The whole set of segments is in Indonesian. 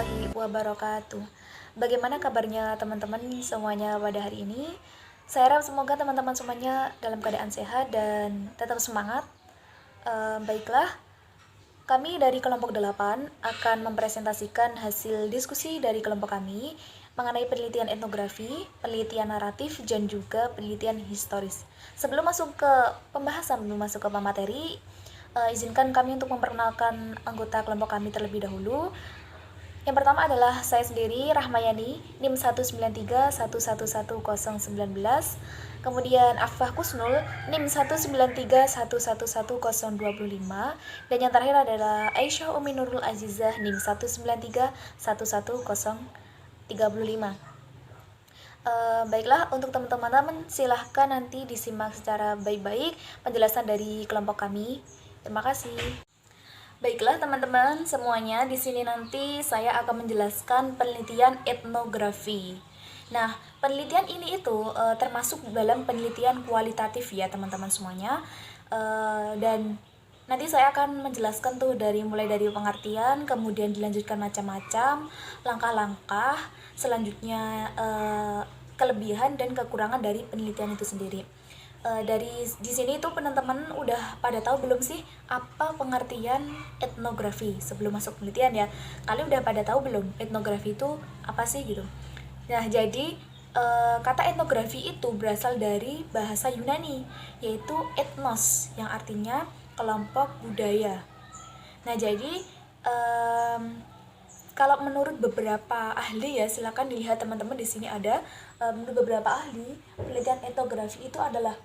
warahmatullahi wabarakatuh. Bagaimana kabarnya teman-teman semuanya pada hari ini? Saya harap semoga teman-teman semuanya dalam keadaan sehat dan tetap semangat. Baiklah, kami dari kelompok 8 akan mempresentasikan hasil diskusi dari kelompok kami mengenai penelitian etnografi, penelitian naratif, dan juga penelitian historis. Sebelum masuk ke pembahasan, sebelum masuk ke pemateri, izinkan kami untuk memperkenalkan anggota kelompok kami terlebih dahulu. Yang pertama adalah saya sendiri, Rahmayani, NIM 193111019. Kemudian Afah Kusnul, NIM 193111025. Dan yang terakhir adalah Aisyah Umi Nurul Azizah, NIM 193111035. Baiklah, untuk teman-teman silahkan nanti disimak secara baik-baik penjelasan dari kelompok kami. Terima kasih. Baiklah teman-teman semuanya, di sini nanti saya akan menjelaskan penelitian etnografi. Nah, penelitian ini itu termasuk dalam penelitian kualitatif ya teman-teman semuanya. Dan nanti saya akan menjelaskan tuh mulai dari pengertian, kemudian dilanjutkan macam-macam langkah-langkah, selanjutnya kelebihan dan kekurangan dari penelitian itu sendiri. Dari di sini tuh teman-teman udah pada tahu belum sih apa pengertian etnografi sebelum masuk penelitian ya? Kalian udah pada tahu belum etnografi itu apa sih gitu? Nah, jadi kata etnografi itu berasal dari bahasa Yunani, yaitu ethnos yang artinya kelompok budaya. Nah, jadi kalau menurut beberapa ahli ya, silakan dilihat teman-teman di sini ada. Menurut beberapa ahli, penelitian etnografi itu adalah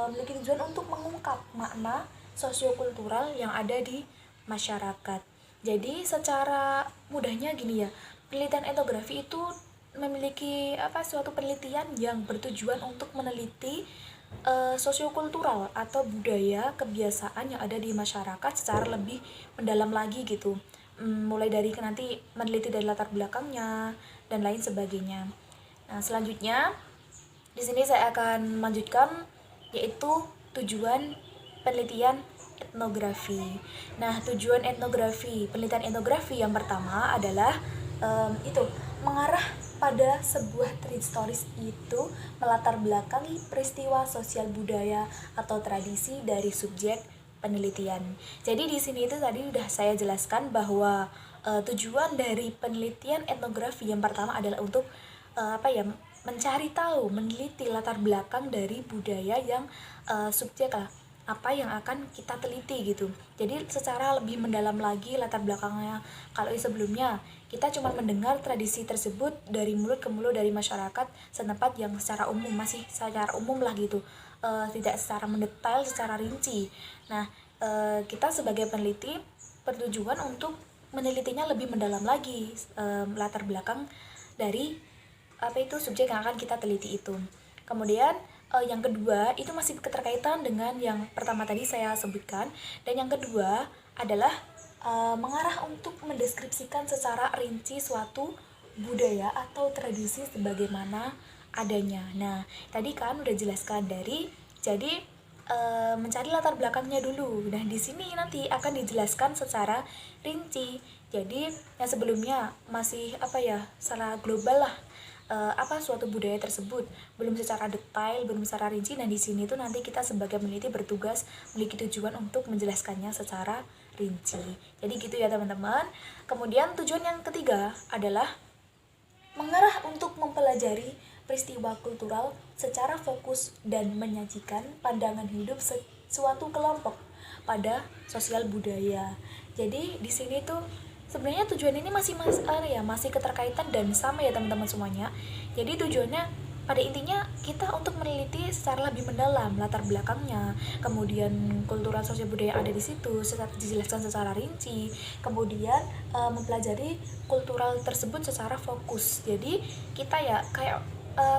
memiliki tujuan untuk mengungkap makna sosiokultural yang ada di masyarakat. Jadi secara mudahnya gini ya, penelitian etnografi itu memiliki suatu penelitian yang bertujuan untuk meneliti sosiokultural atau budaya kebiasaan yang ada di masyarakat secara lebih mendalam lagi gitu. Mulai dari nanti meneliti dari latar belakangnya dan lain sebagainya. Nah, selanjutnya di sini saya akan melanjutkan yaitu tujuan penelitian etnografi. Nah, tujuan penelitian etnografi yang pertama adalah itu mengarah pada sebuah historis itu melatar belakangi peristiwa sosial budaya atau tradisi dari subjek penelitian. Jadi di sini itu tadi udah saya jelaskan bahwa tujuan dari penelitian etnografi yang pertama adalah untuk mencari tahu, meneliti latar belakang dari budaya yang subjek lah, apa yang akan kita teliti gitu. Jadi secara lebih mendalam lagi latar belakangnya. Kalau sebelumnya kita cuma mendengar tradisi tersebut dari mulut ke mulut dari masyarakat setempat yang secara umum, masih secara umum lah gitu, tidak secara mendetail, secara rinci. Nah, kita sebagai peneliti bertujuan untuk menelitinya lebih mendalam lagi, latar belakang dari subjek yang akan kita teliti itu. Kemudian yang kedua itu masih keterkaitan dengan yang pertama tadi saya sebutkan, dan yang kedua adalah mengarah untuk mendeskripsikan secara rinci suatu budaya atau tradisi sebagaimana adanya. Nah, tadi kan udah jelaskan jadi mencari latar belakangnya dulu. Nah, di sini nanti akan dijelaskan secara rinci. Jadi yang sebelumnya masih secara global lah, suatu budaya tersebut, belum secara detail, belum secara rinci. Nah, di sini tuh nanti kita sebagai peneliti bertugas memiliki tujuan untuk menjelaskannya secara rinci. Jadi gitu ya teman-teman. Kemudian tujuan yang ketiga adalah mengarah untuk mempelajari peristiwa kultural secara fokus dan menyajikan pandangan hidup suatu kelompok pada sosial budaya. Jadi di sini tuh sebenarnya tujuan ini masih keterkaitan dan sama ya teman-teman semuanya. Jadi tujuannya pada intinya kita untuk meneliti secara lebih mendalam latar belakangnya, kemudian kultural sosial budaya yang ada di situ dijelaskan secara rinci, kemudian mempelajari kultural tersebut secara fokus. Jadi kita ya kayak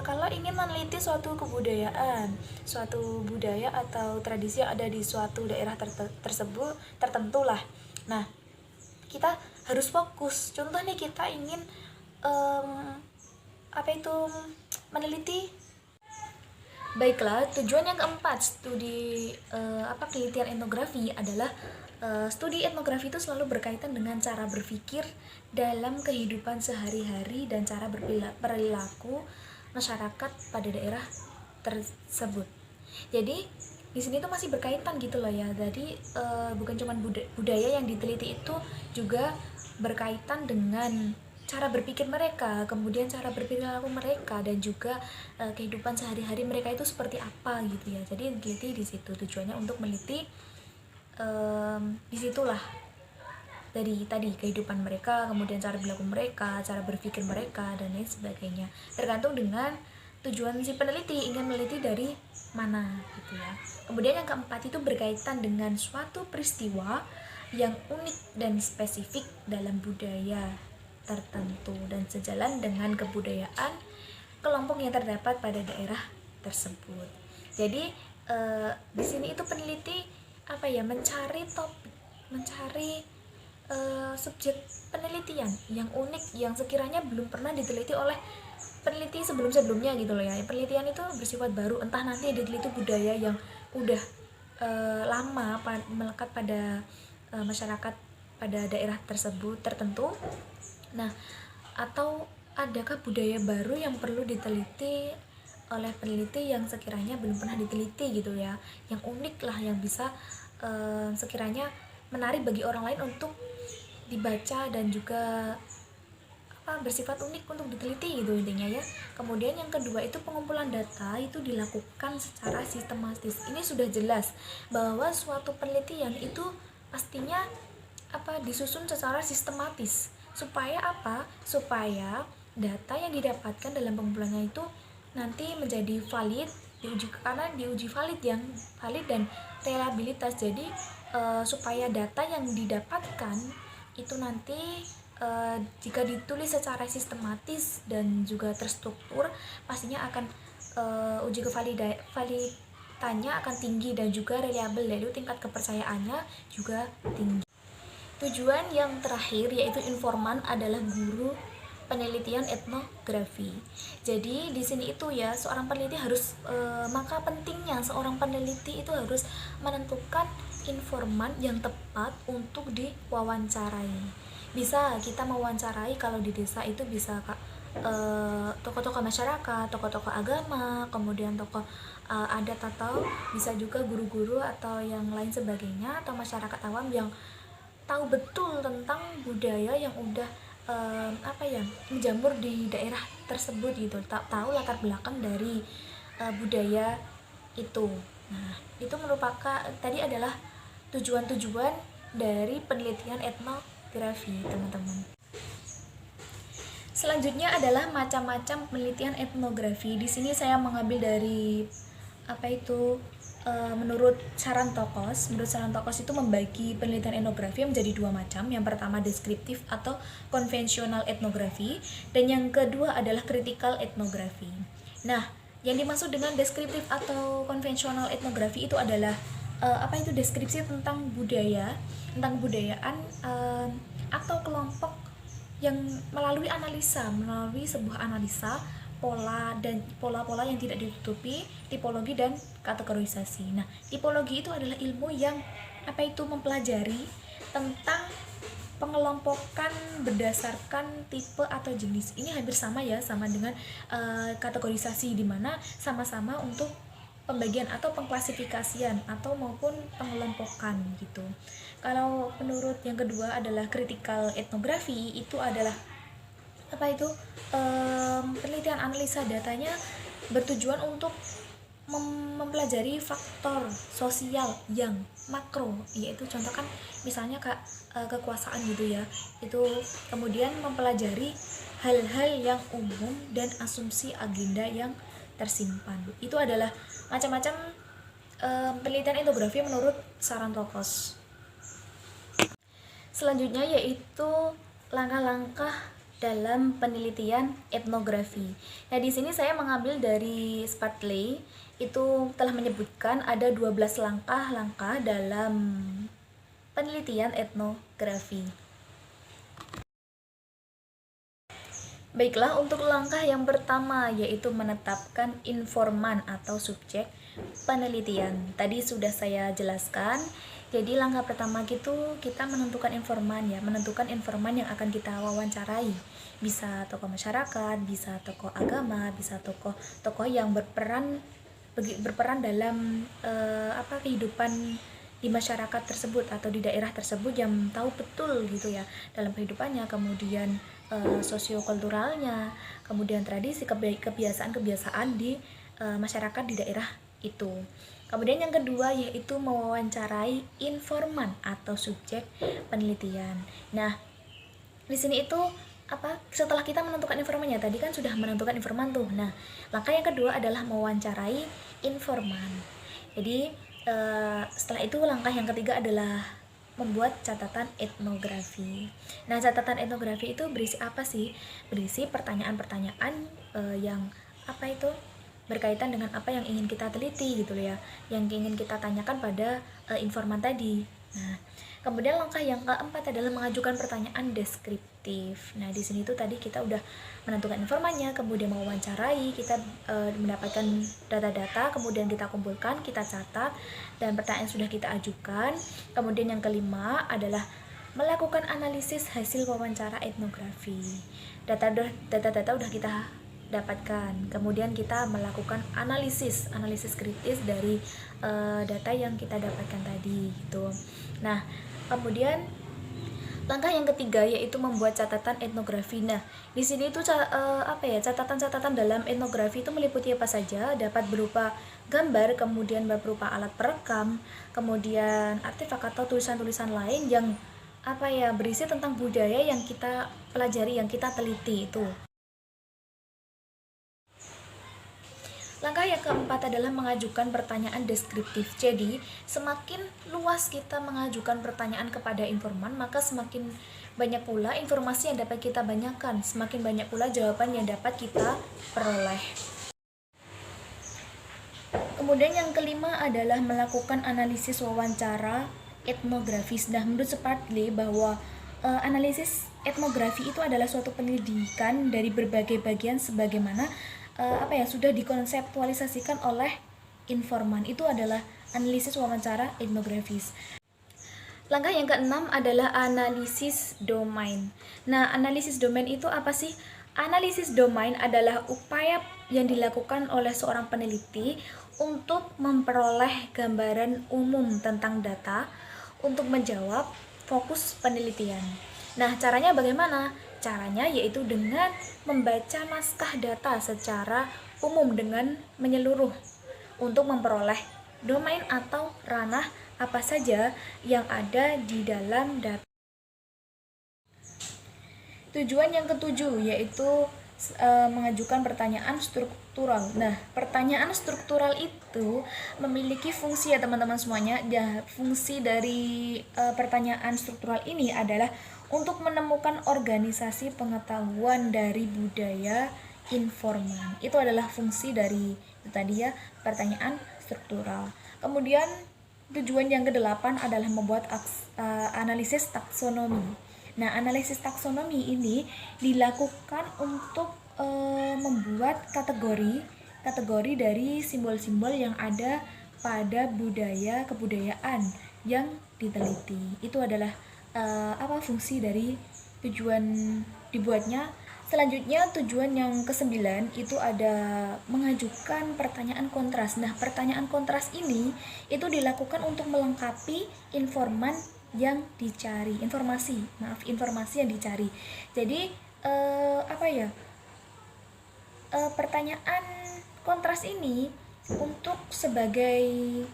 kalau ingin meneliti suatu kebudayaan, suatu budaya atau tradisi yang ada di suatu daerah tersebut tertentu lah. Nah, kita harus fokus. Contoh nih, kita ingin meneliti Baiklah, tujuan yang keempat studi penelitian etnografi adalah studi etnografi itu selalu berkaitan dengan cara berpikir dalam kehidupan sehari-hari dan cara berperilaku masyarakat pada daerah tersebut. Jadi di sini tuh masih berkaitan gitu loh ya. Jadi bukan cuma budaya yang diteliti, itu juga berkaitan dengan cara berpikir mereka, kemudian cara berperilaku mereka, dan juga kehidupan sehari-hari mereka itu seperti apa gitu ya. Jadi diteliti di situ, tujuannya untuk meneliti disitulah dari tadi kehidupan mereka, kemudian cara berlaku mereka, cara berpikir mereka, dan lain sebagainya. Tergantung dengan tujuan si peneliti ingin meneliti dari mana gitu ya. Kemudian yang keempat itu berkaitan dengan suatu peristiwa yang unik dan spesifik dalam budaya tertentu dan sejalan dengan kebudayaan kelompok yang terdapat pada daerah tersebut. Jadi di sini itu peneliti mencari topik, mencari subjek penelitian yang unik yang sekiranya belum pernah diteliti oleh peneliti sebelum-sebelumnya gitu loh ya. Penelitian itu bersifat baru, entah nanti diteliti budaya yang udah lama melekat pada masyarakat pada daerah tersebut tertentu. Nah, atau adakah budaya baru yang perlu diteliti oleh peneliti yang sekiranya belum pernah diteliti gitu ya, yang unik lah, yang bisa sekiranya menarik bagi orang lain untuk dibaca dan juga bersifat unik untuk diteliti gitu intinya ya. Kemudian yang kedua itu pengumpulan data itu dilakukan secara sistematis. Ini sudah jelas bahwa suatu penelitian itu pastinya disusun secara sistematis. Supaya supaya data yang didapatkan dalam pengumpulannya itu nanti menjadi valid, diuji valid dan reliabilitas. Jadi supaya data yang didapatkan itu nanti jika ditulis secara sistematis dan juga terstruktur, pastinya akan uji kevaliditannya akan tinggi dan juga reliable, yaitu tingkat kepercayaannya juga tinggi. Tujuan yang terakhir yaitu informan adalah guru penelitian etnografi. Jadi di sini itu ya, seorang peneliti harus maka pentingnya seorang peneliti itu harus menentukan informan yang tepat untuk diwawancarai. Bisa kita mewawancarai kalau di desa itu bisa tokoh-tokoh masyarakat, tokoh-tokoh agama, kemudian tokoh adat, atau bisa juga guru-guru atau yang lain sebagainya, atau masyarakat awam yang tahu betul tentang budaya yang udah menjamur di daerah tersebut gitu, tahu latar belakang dari budaya itu. Nah, itu merupakan tadi adalah tujuan-tujuan dari penelitian etnografi, teman-teman. Selanjutnya adalah macam-macam penelitian etnografi. Di sini saya mengambil dari menurut Sarantokos itu membagi penelitian etnografi menjadi dua macam. Yang pertama deskriptif atau konvensional etnografi, dan yang kedua adalah kritikal etnografi. Nah, yang dimaksud dengan deskriptif atau konvensional etnografi itu adalah deskripsi tentang budaya, tentang kebudayaan atau kelompok yang melalui sebuah analisa pola-pola yang tidak ditutupi, tipologi dan kategorisasi. Nah, tipologi itu adalah ilmu yang mempelajari tentang pengelompokan berdasarkan tipe atau jenis. Ini hampir sama ya, sama dengan kategorisasi, di mana sama-sama untuk pembagian atau pengklasifikasian atau maupun pengelompokan gitu. Kalau menurut yang kedua adalah kritikal etnografi, itu adalah penelitian analisa datanya bertujuan untuk mempelajari faktor sosial yang makro, yaitu contoh kan misalnya kekuasaan gitu ya, itu kemudian mempelajari hal-hal yang umum dan asumsi agenda yang tersimpan. Itu adalah macam-macam penelitian etnografi menurut Sarantokos. Selanjutnya yaitu langkah-langkah dalam penelitian etnografi. Nah, di sini saya mengambil dari Spradley, itu telah menyebutkan ada 12 langkah-langkah dalam penelitian etnografi. Baiklah, untuk langkah yang pertama yaitu menetapkan informan atau subjek penelitian. Tadi sudah saya jelaskan. Jadi langkah pertama itu kita menentukan informan ya, menentukan informan yang akan kita wawancarai. Bisa tokoh masyarakat, bisa tokoh agama, bisa tokoh yang berperan dalam kehidupan di masyarakat tersebut atau di daerah tersebut, yang tahu betul gitu ya dalam kehidupannya, kemudian sosiokulturalnya, kemudian tradisi, kebiasaan-kebiasaan di masyarakat di daerah itu. Kemudian yang kedua yaitu mewawancarai informan atau subjek penelitian. Nah, di sini itu setelah kita menentukan informannya, tadi kan sudah menentukan informan tuh. Nah, langkah yang kedua adalah mewawancarai informan. Jadi setelah itu langkah yang ketiga adalah membuat catatan etnografi. Nah, catatan etnografi itu berisi apa sih? Berisi pertanyaan-pertanyaan yang berkaitan dengan apa yang ingin kita teliti gitu ya, yang ingin kita tanyakan pada informan tadi. Nah, kemudian langkah yang keempat adalah mengajukan pertanyaan deskriptif. Nah, di sini tuh tadi kita udah menentukan informannya, kemudian mewawancarai, kita mendapatkan data-data, kemudian kita kumpulkan, kita catat, dan pertanyaan sudah kita ajukan. Kemudian yang kelima adalah melakukan analisis hasil wawancara etnografi. Data-data udah kita dapatkan, kemudian kita melakukan analisis kritis dari data yang kita dapatkan tadi gitu. Nah, kemudian langkah yang ketiga yaitu membuat catatan etnografi. Nah, di sini itu catatan-catatan dalam etnografi itu meliputi apa saja? Dapat berupa gambar, kemudian berupa alat perekam, kemudian artefak atau tulisan-tulisan lain yang berisi tentang budaya yang kita pelajari, yang kita teliti itu. Langkah yang keempat adalah mengajukan pertanyaan deskriptif. Jadi, semakin luas kita mengajukan pertanyaan kepada informan, maka semakin banyak pula informasi yang dapat kita banyakkan, semakin banyak pula jawaban yang dapat kita peroleh. Kemudian yang kelima adalah melakukan analisis wawancara etnografis. Nah, menurut Spartley bahwa analisis etnografi itu adalah suatu penyelidikan dari berbagai bagian sebagaimana sudah dikonseptualisasikan oleh informan. Itu adalah analisis wawancara etnografis. Langkah yang keenam adalah analisis domain. Nah, analisis domain itu apa sih? Analisis domain adalah upaya yang dilakukan oleh seorang peneliti untuk memperoleh gambaran umum tentang data untuk menjawab fokus penelitian. Nah, caranya bagaimana? Caranya yaitu dengan membaca naskah data secara umum dengan menyeluruh untuk memperoleh domain atau ranah apa saja yang ada di dalam data. Tujuan yang ketujuh yaitu mengajukan pertanyaan struktural. Nah, pertanyaan struktural itu memiliki fungsi ya teman-teman semuanya. Ya, fungsi dari pertanyaan struktural ini adalah untuk menemukan organisasi pengetahuan dari budaya informan. Itu adalah fungsi dari itu tadi ya, pertanyaan struktural. Kemudian tujuan yang kedelapan adalah membuat analisis taksonomi. Nah, analisis taksonomi ini dilakukan untuk membuat kategori dari simbol-simbol yang ada pada kebudayaan yang diteliti. Itu adalah fungsi dari tujuan dibuatnya. Selanjutnya tujuan yang ke-9 itu ada mengajukan pertanyaan kontras. Nah, pertanyaan kontras ini itu dilakukan untuk melengkapi informan yang dicari, informasi yang dicari. Jadi pertanyaan kontras ini untuk sebagai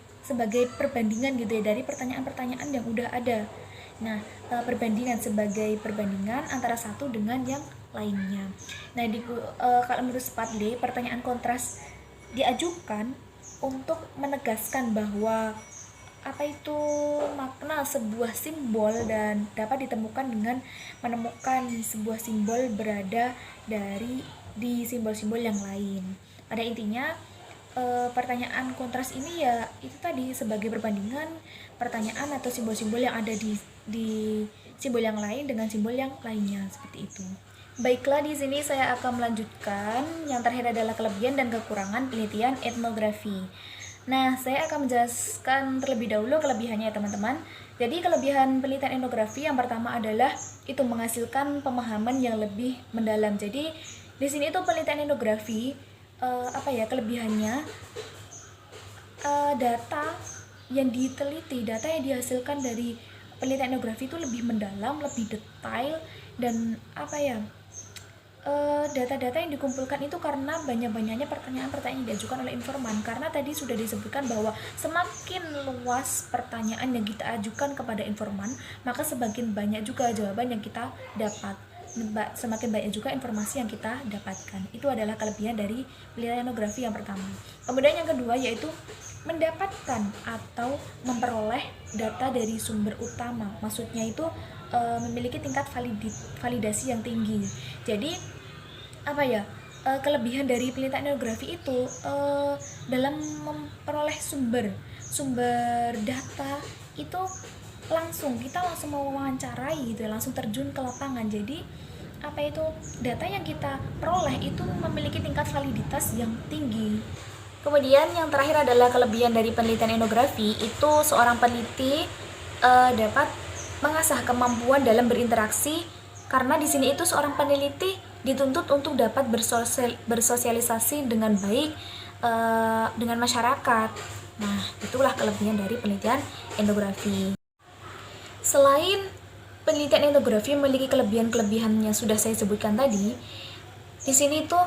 perbandingan gitu ya dari pertanyaan-pertanyaan yang udah ada. Nah, sebagai perbandingan antara satu dengan yang lainnya. Nah, kalau menurut Spartley, pertanyaan kontras diajukan untuk menegaskan bahwa apa itu makna sebuah simbol dan dapat ditemukan dengan menemukan sebuah simbol berada di simbol-simbol yang lain. Pada intinya pertanyaan kontras ini ya itu tadi sebagai perbandingan pertanyaan atau simbol-simbol yang ada di simbol yang lain dengan simbol yang lainnya, seperti itu. Baiklah, di sini saya akan melanjutkan. Yang terakhir adalah kelebihan dan kekurangan penelitian etnografi. Nah, saya akan menjelaskan terlebih dahulu kelebihannya ya teman-teman. Jadi kelebihan penelitian etnografi yang pertama adalah itu menghasilkan pemahaman yang lebih mendalam. Jadi di sini itu penelitian etnografi kelebihannya, data yang diteliti, data yang dihasilkan dari penelitian etnografi itu lebih mendalam, lebih detail, dan data-data yang dikumpulkan itu karena banyak-banyaknya pertanyaan-pertanyaan yang diajukan oleh informan. Karena tadi sudah disebutkan bahwa semakin luas pertanyaan yang kita ajukan kepada informan, maka semakin banyak juga jawaban yang kita dapat, semakin banyak juga informasi yang kita dapatkan. Itu adalah kelebihan dari penelitian etnografi yang pertama. Kemudian yang kedua yaitu mendapatkan atau memperoleh data dari sumber utama. Maksudnya itu memiliki tingkat validasi yang tinggi. Jadi kelebihan dari penelitian etnografi itu dalam memperoleh sumber data itu kita langsung mewawancarai gitu, langsung terjun ke lapangan. Jadi data yang kita peroleh itu memiliki tingkat validitas yang tinggi. Kemudian yang terakhir adalah kelebihan dari penelitian etnografi itu seorang peneliti dapat mengasah kemampuan dalam berinteraksi, karena di sini itu seorang peneliti dituntut untuk dapat bersosialisasi dengan baik dengan masyarakat. Nah, itulah kelebihan dari penelitian etnografi. Selain penelitian etnografi memiliki kelebihan-kelebihan yang sudah saya sebutkan tadi, di sini tuh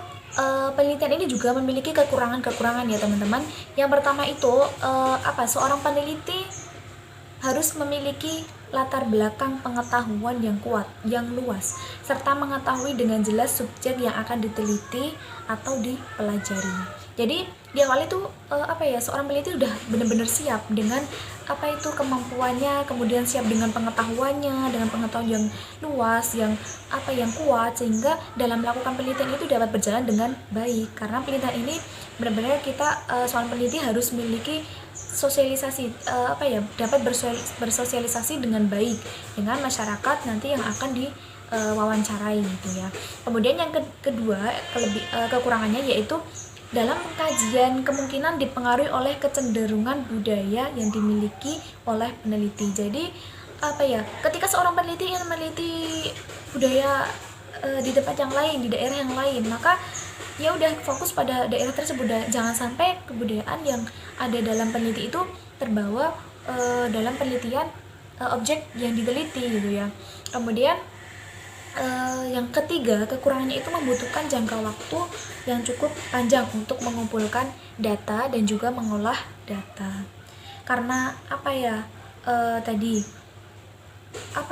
penelitian ini juga memiliki kekurangan-kekurangan ya teman-teman. Yang pertama itu seorang peneliti harus memiliki latar belakang pengetahuan yang kuat, yang luas, serta mengetahui dengan jelas subjek yang akan diteliti atau dipelajari. Jadi di awal itu seorang peneliti udah benar-benar siap dengan kemampuannya, kemudian siap dengan pengetahuannya, dengan pengetahuan yang luas, yang kuat, sehingga dalam melakukan penelitian itu dapat berjalan dengan baik. Karena penelitian ini benar-benar kita seorang peneliti harus memiliki sosialisasi, dapat bersosialisasi dengan baik dengan masyarakat nanti yang akan diwawancarai gitu ya. Kemudian yang kedua kekurangannya yaitu dalam pengkajian kemungkinan dipengaruhi oleh kecenderungan budaya yang dimiliki oleh peneliti. Jadi ketika seorang peneliti yang meneliti budaya di tempat yang lain, di daerah yang lain, maka ya udah fokus pada daerah tersebut. Jangan sampai kebudayaan yang ada dalam peneliti itu terbawa dalam penelitian objek yang diteliti gitu ya. Kemudian yang ketiga, kekurangannya itu membutuhkan jangka waktu yang cukup panjang untuk mengumpulkan data dan juga mengolah data. Karena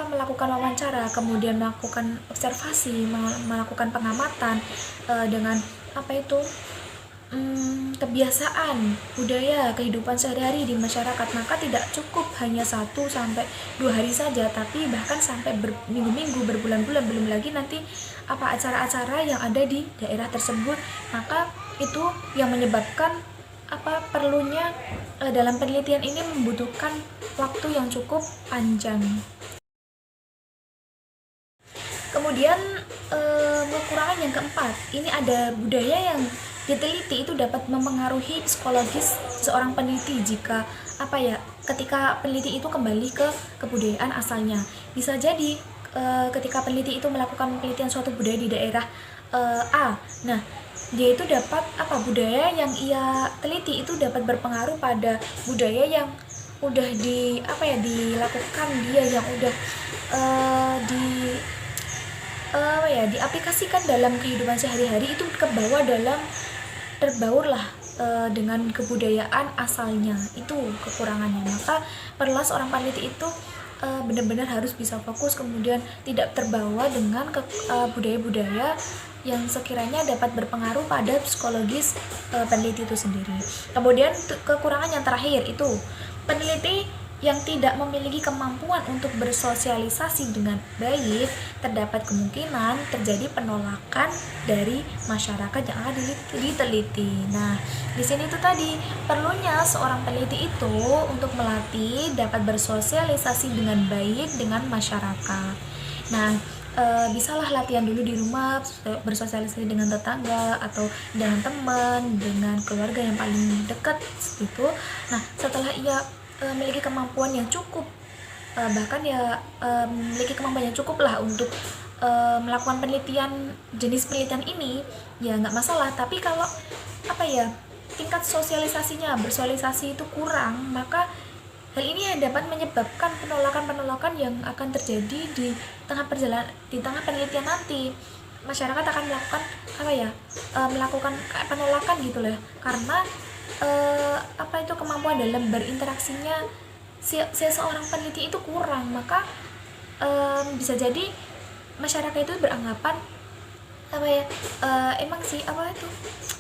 melakukan wawancara, kemudian melakukan observasi, melakukan pengamatan dengan kebiasaan, budaya, kehidupan sehari-hari di masyarakat, maka tidak cukup hanya 1-2 hari saja, tapi bahkan sampai berminggu-minggu, berbulan-bulan, belum lagi nanti acara-acara yang ada di daerah tersebut. Maka itu yang menyebabkan perlunya dalam penelitian ini membutuhkan waktu yang cukup panjang. Kemudian kekurangan yang keempat, ini ada budaya yang diteliti itu dapat mempengaruhi psikologis seorang peneliti jika ketika peneliti itu kembali ke kebudayaan asalnya. Bisa jadi ketika peneliti itu melakukan penelitian suatu budaya di daerah A, nah dia itu dapat budaya yang ia teliti itu dapat berpengaruh pada budaya yang udah dilakukan dia, yang udah diaplikasikan dalam kehidupan sehari-hari, itu terbaurlah dengan kebudayaan asalnya. Itu kekurangannya. Maka perlulah seorang peneliti itu benar-benar harus bisa fokus, kemudian tidak terbawa dengan budaya-budaya yang sekiranya dapat berpengaruh pada psikologis peneliti itu sendiri. Kemudian kekurangan yang terakhir itu peneliti yang tidak memiliki kemampuan untuk bersosialisasi dengan baik, terdapat kemungkinan terjadi penolakan dari masyarakat yang akan diteliti. Nah, di sini itu tadi perlunya seorang peneliti itu untuk melatih dapat bersosialisasi dengan baik dengan masyarakat. Nah, bisalah latihan dulu di rumah, bersosialisasi dengan tetangga atau dengan teman, dengan keluarga yang paling dekat gitu. Nah, setelah ia memiliki kemampuan yang cukup, bahkan ya memiliki kemampuan yang cukup lah untuk melakukan penelitian, jenis penelitian ini, ya nggak masalah. Tapi kalau tingkat sosialisasinya, bersosialisasi itu kurang, maka hal ini yang dapat menyebabkan penolakan-penolakan yang akan terjadi di tengah penelitian nanti. Masyarakat akan melakukan penolakan gitu loh, karena kemampuan dalam berinteraksinya seorang peneliti itu kurang. Maka bisa jadi masyarakat itu beranggapan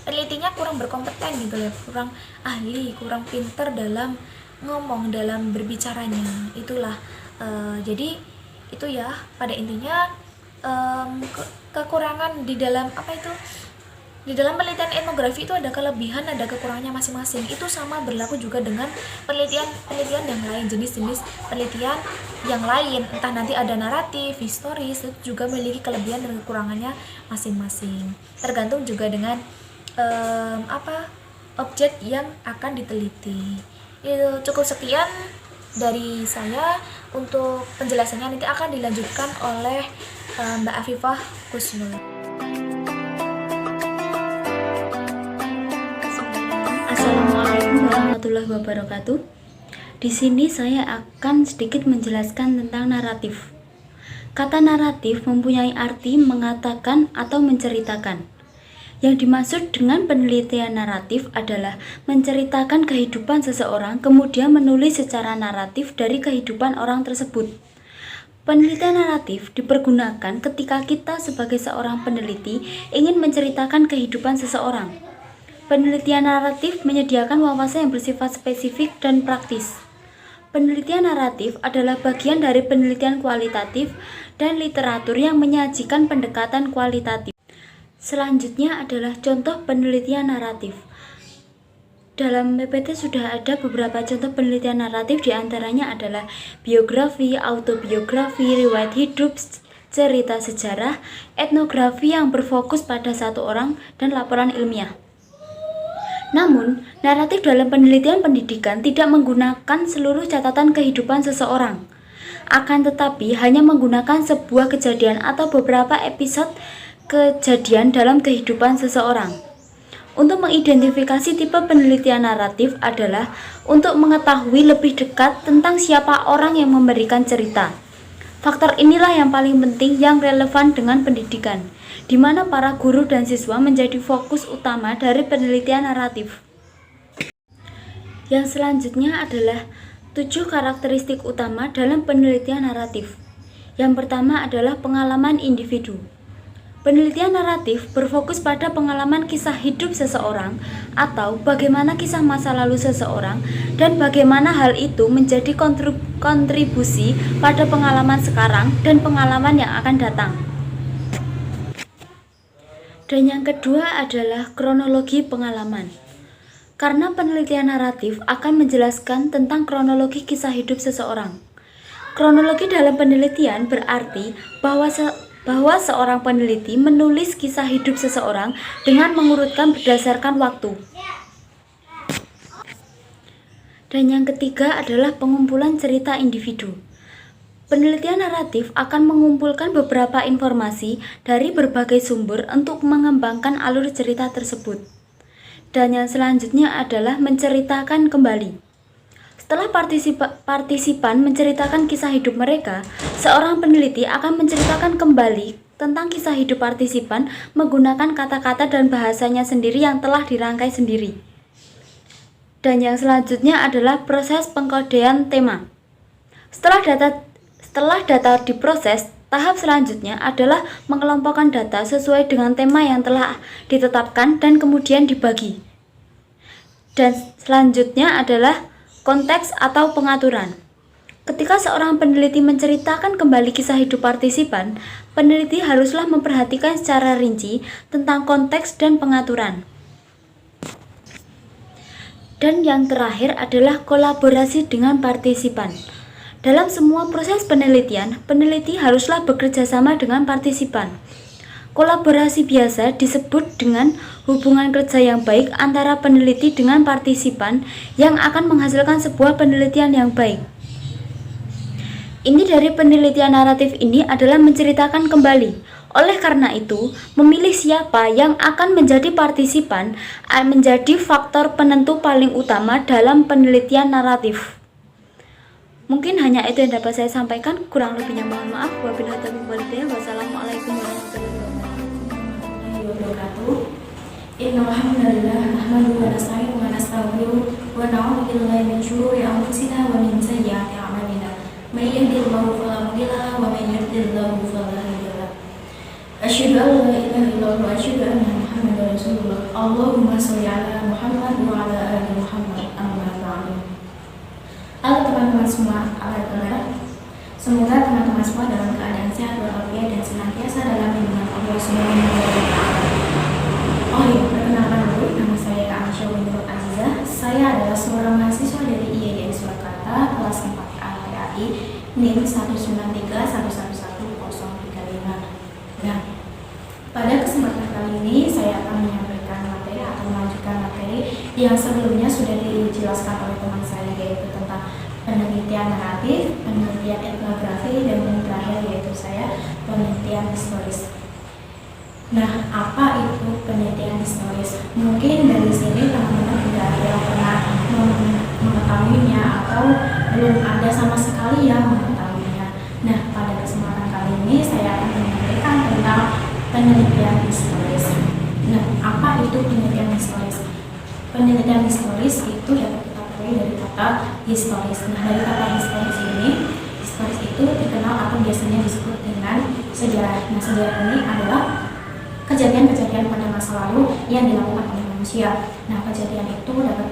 penelitinya kurang berkompeten gitu loh, kurang ahli, kurang pinter dalam ngomong, dalam berbicaranya. Itulah jadi itu ya pada intinya kekurangan di dalam penelitian etnografi itu ada kelebihan, ada kekurangannya masing-masing. Itu sama berlaku juga dengan penelitian yang lain, jenis-jenis penelitian yang lain, entah nanti ada naratif, historis, itu juga memiliki kelebihan dan kekurangannya masing-masing. Tergantung juga dengan objek yang akan diteliti. Itu cukup sekian dari saya. Untuk penjelasannya nanti akan dilanjutkan oleh Mbak Afifah Kusnul. Assalamualaikum warahmatullahi wabarakatuh. Di sini saya akan sedikit menjelaskan tentang naratif. Kata naratif mempunyai arti mengatakan atau menceritakan. Yang dimaksud dengan penelitian naratif adalah menceritakan kehidupan seseorang, kemudian menulis secara naratif dari kehidupan orang tersebut. Penelitian naratif dipergunakan ketika kita sebagai seorang peneliti ingin menceritakan kehidupan seseorang. Penelitian naratif menyediakan wawasan yang bersifat spesifik dan praktis. Penelitian naratif adalah bagian dari penelitian kualitatif dan literatur yang menyajikan pendekatan kualitatif. Selanjutnya adalah contoh penelitian naratif. Dalam PPT sudah ada beberapa contoh penelitian naratif, diantaranya adalah biografi, autobiografi, riwayat hidup, cerita sejarah, etnografi yang berfokus pada satu orang, dan laporan ilmiah. Namun, naratif dalam penelitian pendidikan tidak menggunakan seluruh catatan kehidupan seseorang. Akan tetapi hanya menggunakan sebuah kejadian atau beberapa episode kejadian dalam kehidupan seseorang. Untuk mengidentifikasi tipe penelitian naratif adalah untuk mengetahui lebih dekat tentang siapa orang yang memberikan cerita. Faktor inilah yang paling penting yang relevan dengan pendidikan, di mana para guru dan siswa menjadi fokus utama dari penelitian naratif. Yang selanjutnya adalah 7 karakteristik utama dalam penelitian naratif. Yang pertama adalah pengalaman individu. Penelitian naratif berfokus pada pengalaman kisah hidup seseorang atau bagaimana kisah masa lalu seseorang dan bagaimana hal itu menjadi kontribusi pada pengalaman sekarang dan pengalaman yang akan datang. Dan yang kedua adalah kronologi pengalaman. Karena penelitian naratif akan menjelaskan tentang kronologi kisah hidup seseorang. Kronologi dalam penelitian berarti bahwa seorang peneliti menulis kisah hidup seseorang dengan mengurutkan berdasarkan waktu. Dan yang ketiga adalah pengumpulan cerita individu. Penelitian naratif akan mengumpulkan beberapa informasi dari berbagai sumber untuk mengembangkan alur cerita tersebut. Dan yang selanjutnya adalah menceritakan kembali. Setelah partisipan menceritakan kisah hidup mereka, seorang peneliti akan menceritakan kembali tentang kisah hidup partisipan menggunakan kata-kata dan bahasanya sendiri yang telah dirangkai sendiri. Dan yang selanjutnya adalah proses pengkodean tema. Setelah data diproses, tahap selanjutnya adalah mengelompokkan data sesuai dengan tema yang telah ditetapkan dan kemudian dibagi. Dan selanjutnya adalah konteks atau pengaturan. Ketika seorang peneliti menceritakan kembali kisah hidup partisipan, peneliti haruslah memperhatikan secara rinci tentang konteks dan pengaturan. Dan yang terakhir adalah kolaborasi dengan partisipan. Dalam semua proses penelitian, peneliti haruslah bekerja sama dengan partisipan. Kolaborasi biasa disebut dengan hubungan kerja yang baik antara peneliti dengan partisipan yang akan menghasilkan sebuah penelitian yang baik. Inti dari penelitian naratif ini adalah menceritakan kembali. Oleh karena itu, memilih siapa yang akan menjadi partisipan menjadi faktor penentu paling utama dalam penelitian naratif. Mungkin hanya itu yang dapat saya sampaikan, kurang lebihnya mohon maaf. Wabillahi taufiq wal hidayah. Wassalamualaikum warahmatullahi wabarakatuh. Innal hamdalillah nahmaduhu wa nasta'inuhu wa nastaghfiruh wa na'udzu billahi min shururi anfusina wa min sayyiati a'malina. May yahdihillahu fala mudilla lahu wa may yudlil fala hadiya lahu. Asyhadu an la ilaha illallah wa asyhadu anna Muhammadar Rasulullah. Allahumma shalli ala Muhammad wa ala ali Muhammad. Amma ba'du. Halo teman-teman semua, apa kabar? Semoga teman-teman semua dalam keadaan sehat walafiat dan senantiasa dalam lindungan Allah Subhanahu wa taala. Oh iya, perkenalkan dulu, nama saya Kak Aisyah Window Azizah. Saya adalah seorang mahasiswa dari IAIN Surakarta, kelas 4A PAI, NIM 193111035. Nah, pada kesempatan kali ini saya akan menyampaikan materi atau melanjutkan materi yang sebelumnya sudah dijelaskan oleh teman saya, yaitu tentang penelitian naratif, penelitian etnografi, dan yang terakhir yaitu saya penelitian historis. Nah, apa itu penelitian historis? Mungkin dari sini teman-teman tidak ada yang pernah mengetahuinya atau belum ada sama sekali yang mengetahuinya. Nah, pada kesempatan kali ini saya akan menyampaikan tentang penelitian historis. Nah, apa itu penelitian historis? Penelitian historis itu dapat kita ketahui dari kata historis. Nah, dari kata historis ini, historis itu dikenal atau biasanya disebut dengan sejarah. Nah, sejarah ini adalah kejadian-kejadian pada masa lalu yang dilakukan oleh manusia. Nah, kejadian itu dapat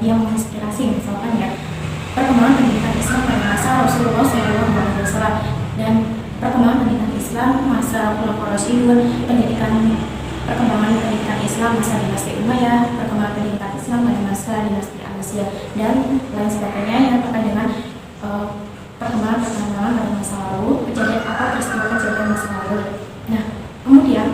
yang menginspirasi, misalkan ya perkembangan pendidikan Islam pada masa Rasulullah SAW dan perkembangan pendidikan Islam masa Khulafaur Rasyidun, perkembangan pendidikan Islam masa dinasti Umayyah, perkembangan pendidikan Islam pada masa dinasti Abbasiyah, dan lain sebagainya yang terkait dengan perkembangan pada masa lalu, kejadian apa peristiwa kejadian masa lalu. Nah, kemudian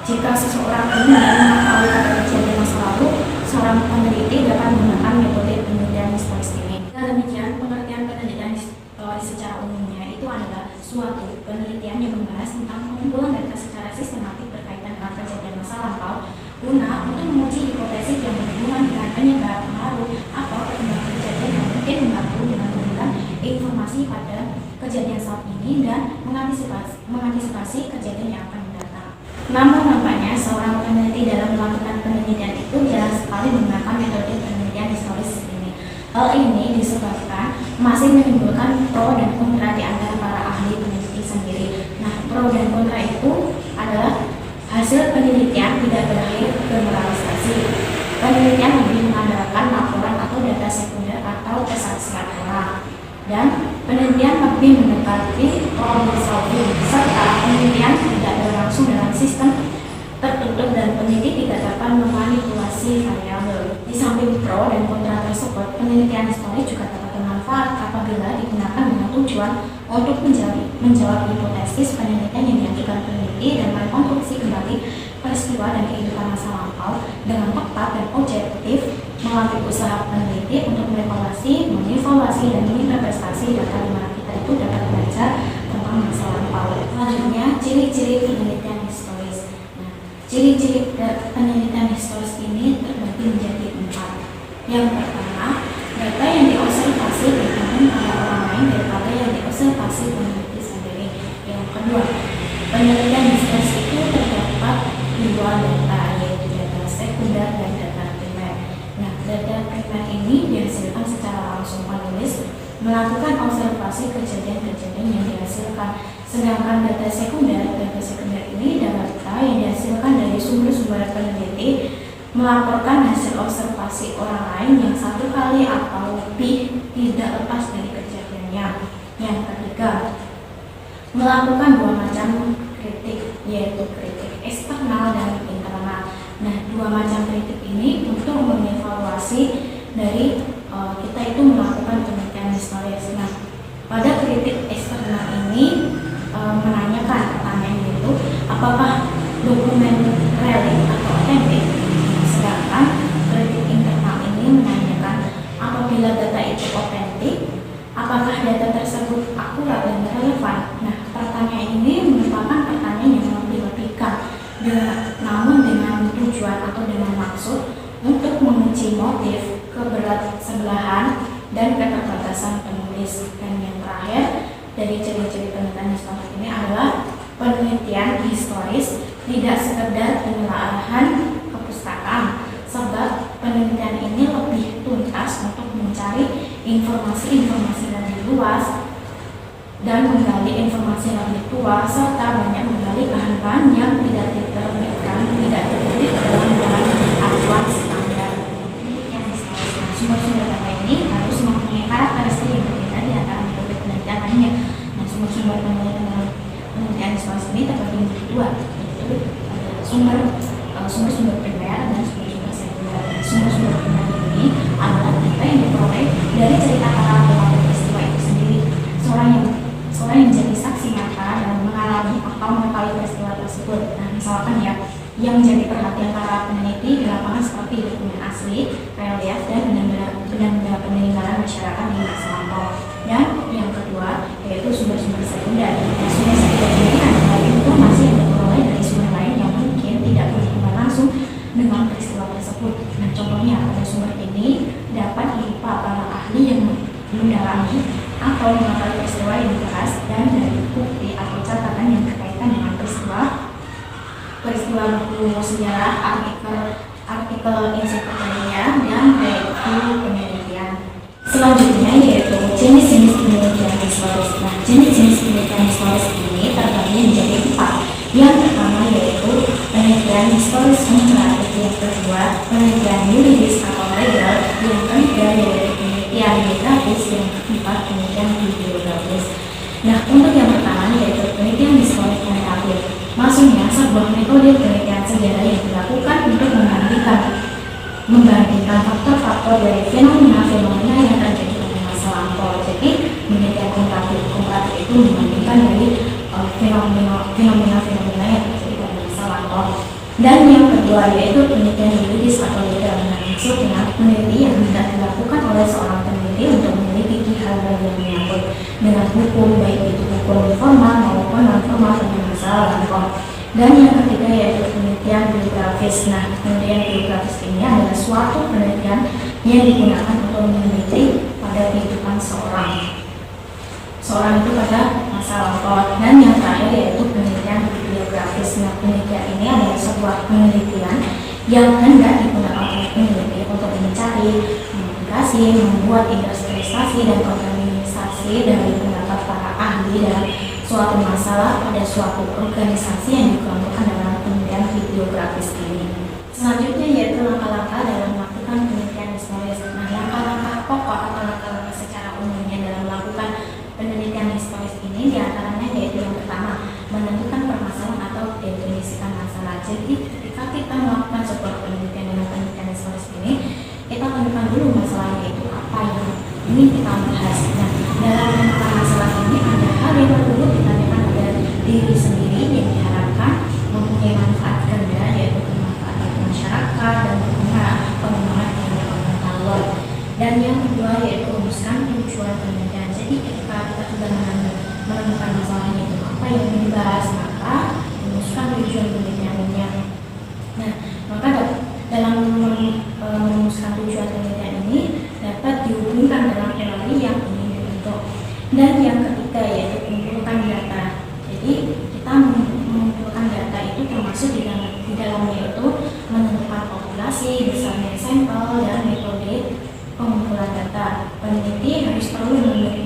jika seseorang ingin mengetahui kejadian masa lalu, seorang peneliti dapat menggunakan metode penelitian historis ini. Dengan demikian, pengertian penelitian historis secara umumnya itu adalah suatu penelitian yang membahas tentang pengumpulan data secara sistematik berkaitan dengan kejadian masa lampau guna untuk menguji hipotesis yang berhubungan dengan penyebab, pengaruh, atau perkembangan kejadian yang mungkin membantu dengan memberikan informasi pada kejadian saat ini dan mengantisipasi kejadian yang akan mendatang. Namun nampaknya seorang peneliti dalam melakukan penelitian itu jarang sekali menggunakan metode penelitian historis ini. Hal ini disebabkan masih menimbulkan pro dan kontra di antara para ahli peneliti sendiri. Nah, pro dan kontra itu adalah hasil penelitian tidak berakhir generalisasi. Penelitian lebih mengandalkan laporan atau data sekunder atau kesaksian orang, dan penelitian lebih mendekati problem solving, serta penelitian tidak berlangsung dalam sistem tertutup dan peneliti tidak dapat memanipulasi variabel. Di samping pro dan kontra tersebut, penelitian historis juga dapat bermanfaat apabila digunakan dengan tujuan untuk menjawab hipotesis penelitian yang diajukan peneliti dan merekonstruksi kembali peristiwa dan kehidupan masa lampau dengan tepat dan objektif melalui usaha peneliti untuk mengevaluasi, dan menginterpretasi data di mana kita itu dapat belajar tentang masa lampau. Selanjutnya, ciri-ciri penelitian historis. Nah, ciri-ciri penelitian historis ini terbagi menjadi 4. Yang pertama, data yang diobservasi bergantung pada orang lain daripada yang diobservasi peneliti sendiri. Yang kedua, penelitian historis itu terdapat 2 data, yaitu data sekunder dan data primer. Nah, data primer ini dihasilkan secara langsung penulis melakukan observasi kejadian-kejadian yang dihasilkan. Sedangkan data sekunder ini data yang dihasilkan dari sumber-sumber peneliti melaporkan hasil observasi orang lain yang satu kali atau lebih tidak lepas dari kejadiannya. Yang ketiga, melakukan 2 macam kritik, yaitu kritik eksternal dan internal. Nah, 2 macam kritik ini untuk mengevaluasi dari kita itu melakukan penelitian historis. Nah, menanyakan apabila data itu otentik, apakah data tersebut akurat dan relevan. Nah, pertanyaan ini merupakan pertanyaan yang lebih-lebihkan, namun dengan tujuan atau dengan maksud untuk menguji motif, kebersebelahan, dan keterbatasan penulis. Dan yang terakhir dari ciri-ciri penelitian historis ini adalah penelitian historis tidak sekedar penelaahan kepustakaan, sebab penelitian ini lebih tuntas untuk mencari informasi-informasi lebih luas dan menggali informasi lebih luas, serta banyak menggali bahan-bahan yang tidak diterbitkan, tidak tertulis dalam bahan acuan standar. Sumber-sumber data ini harus mempunyai karakteristik yang berbeda di antara metode penelitian lainnya. Nah, sumber-sumber penelitian historis ini terbagi menjadi dua, yaitu sumber-sumber primer dan sumber-sumber sekunder. Sumber-sumber primer ini adalah data yang diperoleh dari cerita para pelaku peristiwa itu sendiri. Seorang yang jadi saksi mata dan mengalami atau mengetahui peristiwa tersebut. Nah, misalkan ya, yang menjadi perhatian para peneliti di lapangan seperti dokumen asli, relief, dan benda-benda peninggalan masyarakat di masa lampau. Dan yang kedua yaitu sumber-sumber sekunder. Nah, sumber sekunder ini adalah informasi yang diperoleh dari sumber lain yang mungkin tidak berhubungan langsung dengan peristiwa tersebut. Nah, contohnya pada sumber ini dapat berupa para ahli yang mendalami atau mengetahui peristiwa yang dibahas, dan dari bukti atau catatan yang berkaitan dengan peristiwa buku sejarah, artikel ensiklopedia, dan buku penelitian. Selanjutnya yaitu jenis-jenis penelitian historis. Nah, jenis-jenis penelitian historis ini terbagi menjadi 4. Yang pertama yaitu penelitian historis komparatif, yang kedua penelitian yuridis atau legal, yang ketiga yaitu penelitian biografis, yang keempat penelitian bibliografis. Nah, untuk yang pertama yaitu penelitian historis komparatif. Maksudnya sebuah metode penelitian sejarah yang dilakukan untuk membandingkan faktor-faktor dari fenomena-fenomena yang terjadi pada masa lampau. Jadi penelitian komparatif itu membandingkan dari fenomena-fenomena yang terjadi pada masa lampau. Dan yang kedua yaitu penelitian yuridis atau legal. Maksudnya peneliti yang hendak dilakukan oleh seorang peneliti untuk menyelidiki hal-hal yang menyangkut dengan hukum, baik itu hukum formal maupun non formal tentang masa lampau. Dan yang ketiga yaitu penelitian biografis. Nah, penelitian biografis ini adalah suatu penelitian yang digunakan untuk meneliti pada kehidupan seorang itu pada masa lampau. Dan yang terakhir yaitu penelitian bibliografis. Nah, penelitian ini adalah sebuah penelitian yang hendak digunakan oleh peneliti untuk mencari, mempublikasi, membuat interpretasi dan organisasi dari pendapat para ahli dalam suatu masalah pada suatu organisasi yang dikelompokkan dalam penelitian bibliografis ini. Selanjutnya yaitu langkah-langkah dalam melakukan penelitian historis. Nah, langkah-langkah pokok atau langkah-langkah secara umumnya dalam melakukan penelitian historis ini diantaranya yaitu yang pertama, menentukan permasalahan atau definisikan masalah. Jadi ketika kita melakukan sebuah penelitian dengan penelitian historis ini, kita tentukan dulu masalahnya itu apa yang ingin kita bahas. Nah, dalam menentukan masalah ini ada hal yang perlu ditanyakan pada diri sendiri yang diharapkan mempunyai manfaat ganda, yaitu bermanfaat bagi masyarakat dan pengembangan pengetahuan. Dan yang kedua yaitu rumuskan tujuan penelitian. Jadi ketika kita sudah menemukan masalahnya itu apa yang ingin dibahas, maka rumuskan tujuan penelitiannya. Nah, maka dalam merumuskan tujuan penelitian ini dapat dihubungkan dengan teori yang ingin dibentuk. Dan yang ketiga yaitu mengumpulkan data. Jadi kita mengumpulkan data itu termasuk di dalamnya itu menentukan populasi, besarnya sampel, dan metode pengumpulan data. Peneliti harus perlu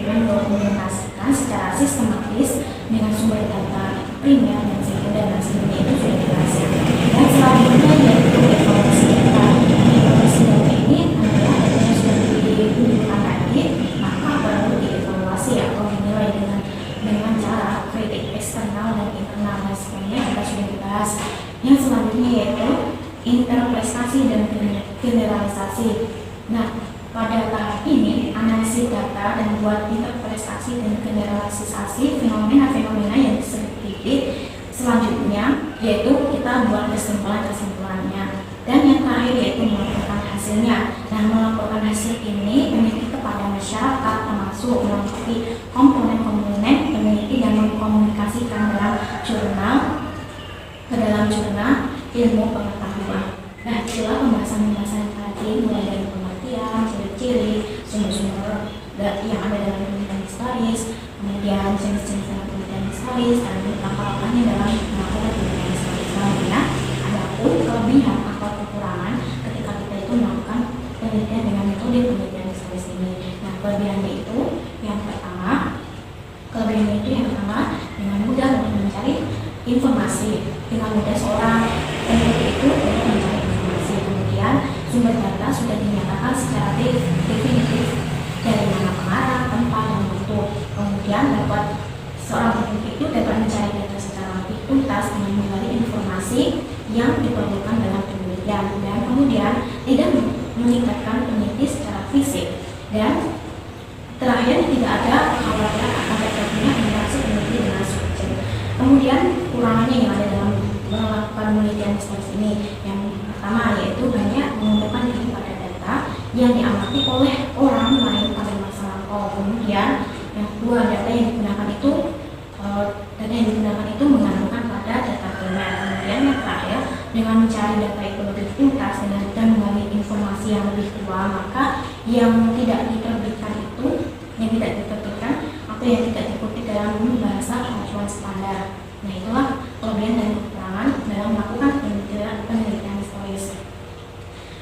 mendokumentasikan secara sistematis dengan sumber data primer dan sekunder, dan sebelumnya itu sudah dijelaskan. Dan selanjutnya yaitu evaluasi data. Evaluasi data ini adalah data yang sudah dikumpulkan tadi, maka baru dievaluasi atau dinilai dengan cara kritik eksternal dan internal. Dan sebelumnya kita sudah dibahas. Yang selanjutnya yaitu interpretasi dan generalisasi. Nah, pada tahap ini, analisis data dan buat interpretasi dan generalisasi fenomena-fenomena yang disebut. Selanjutnya, yaitu kita buat kesimpulan-kesimpulannya. Dan yang terakhir yaitu melaporkan hasilnya. Nah, melaporkan hasil ini peneliti kepada masyarakat termasuk melengkapi komponen-komponen peneliti dan mengkomunikasikan ke dalam jurnal ilmu pengetahuan. Nah, itulah pembahasan tadi, mulai dari pengertian, ciri-ciri, sumber-sumber yang ada dalam penelitian historis, kemudian jenis-jenis dalam penelitian historis, dan langkah-langkahnya dalam melakukan penelitian historis. Kemudian, adapun kelebihan atau kekurangan ketika kita itu melakukan penelitian dengan metode penelitian historis ini. Nah, kelebihannya itu yang pertama dengan mudah untuk mencari informasi. Dengan mudah seorang peneliti itu untuk mencari informasi. Kemudian sumber data sudah dinyatakan secara definitif dari mana pengarang, tempat, dan waktu. Kemudian seorang peneliti itu dapat mencari data secara lebih tuntas dengan menggali informasi yang diperlukan dalam penelitian, dan kemudian tidak meningkatkan peneliti secara fisik. Dan terakhir, tidak ada kekhawatiran akan terjadinya interaksi peneliti dengan subjek. Kemudian kurangannya yang ada dalam melakukan penelitian historis ini, yang pertama yaitu banyak mengumpulkan diri pada data yang diamati oleh orang lain pada masa lampau. Kemudian yang kedua, data yang digunakan itu mengandungkan pada data primer. Kemudian yang terakhir, dengan mencari data itu lebih tuntas dan menggali informasi yang lebih tua, maka yang tidak diterbitkan atau yang tidak dikutip dalam bahasa acuan standar. Nah, itulah kelebihan dan kekurangan dalam melakukan penelitian historis.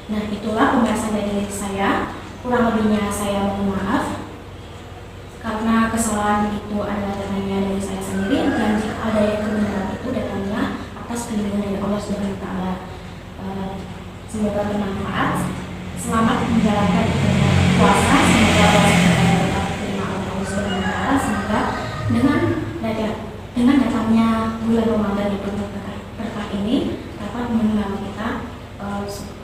Nah, itulah pembahasan dari saya. Kurang lebihnya saya mohon maaf karena kesalahan itu adalah datanya dari saya sendiri, dan jika ada yang kebenaran itu datanya atas perlindungan dari Allah Subhanahu wa Ta'ala. Semoga bermanfaat. Selamat menjalankan ibadah puasa. Semoga Allah terima oleh Allah Subhanahu wa Ta'ala. Semoga dengan datangnya bulan Ramadan yang penuh berkah ini dapat membawa kita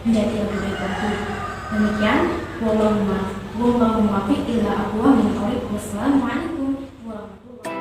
menjadi lebih baik lagi. Demikian, wallahu muwaffiq ila aqwamit thoriq. Wassalamualaikum warahmatullahi wabarakatuh.